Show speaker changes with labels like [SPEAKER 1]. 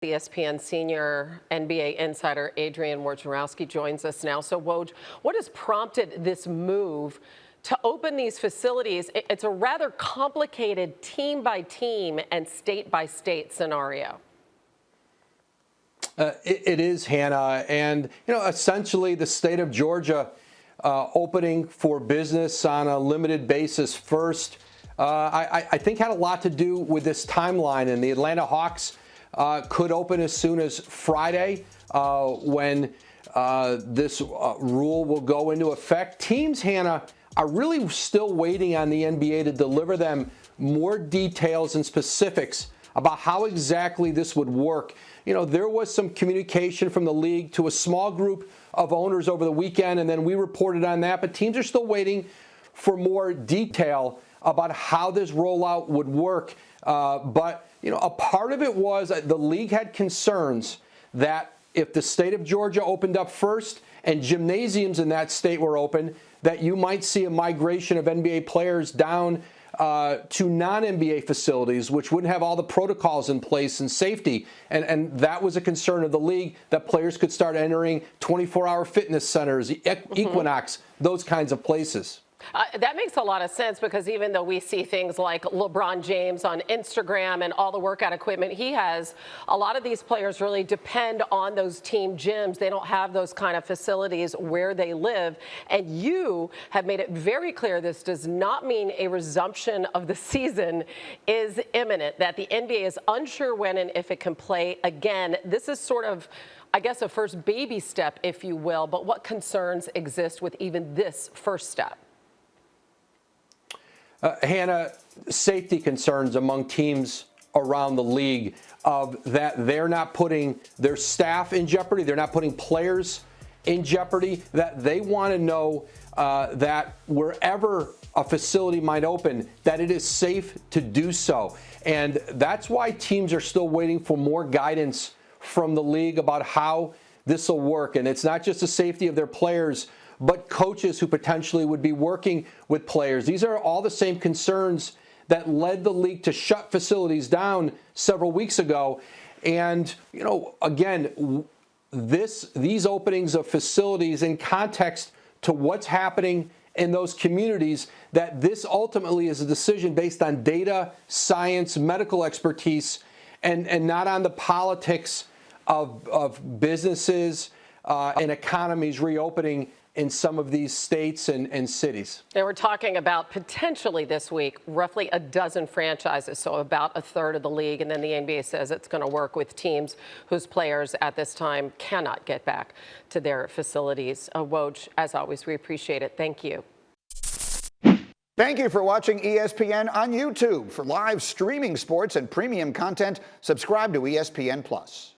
[SPEAKER 1] ESPN senior NBA insider Adrian Wojnarowski joins us now. So, Woj, what has prompted this move to open these facilities? It's a rather complicated team-by-team and state-by-state scenario.
[SPEAKER 2] It is, Hannah. And, essentially the state of Georgia opening for business on a limited basis first, I think had a lot to do with this timeline. And the Atlanta Hawks could open as soon as Friday when this rule will go into effect. Teams, Hannah, are really still waiting on the NBA to deliver them more details and specifics about how exactly this would work. There was some communication from the league to a small group of owners over the weekend, and then we reported on that. But teams are still waiting for more detail about how this rollout would work. But a part of it was the league had concerns that if the state of Georgia opened up first and gymnasiums in that state were open, that you might see a migration of NBA players down to non-NBA facilities, which wouldn't have all the protocols in place and safety. And that was a concern of the league, that players could start entering 24-hour fitness centers, Equinox, those kinds of places.
[SPEAKER 1] That makes a lot of sense, because even though we see things like LeBron James on Instagram and all the workout equipment he has, a lot of these players really depend on those team gyms. They don't have those kind of facilities where they live. And you have made it very clear this does not mean a resumption of the season is imminent, that the NBA is unsure when and if it can play again. This is sort of, I guess, a first baby step, if you will. But what concerns exist with even this first step?
[SPEAKER 2] Hannah, safety concerns among teams around the league of that they're not putting their staff in jeopardy, they're not putting players in jeopardy, that they want to know that wherever a facility might open, that it is safe to do so. And that's why teams are still waiting for more guidance from the league about how this will work. And it's not just the safety of their players, but coaches who potentially would be working with players. These are all the same concerns that led the league to shut facilities down several weeks ago. And, again, these openings of facilities in context to what's happening in those communities, that this ultimately is a decision based on data, science, medical expertise, and not on the politics of businesses and economies reopening in some of these states and cities.
[SPEAKER 1] And we're talking about potentially this week, roughly a dozen franchises, so about a third of the league. And then the NBA says it's going to work with teams whose players at this time cannot get back to their facilities. Woj, as always, we appreciate it. Thank you.
[SPEAKER 3] Thank you for watching ESPN on YouTube. For live streaming sports and premium content, subscribe to ESPN+.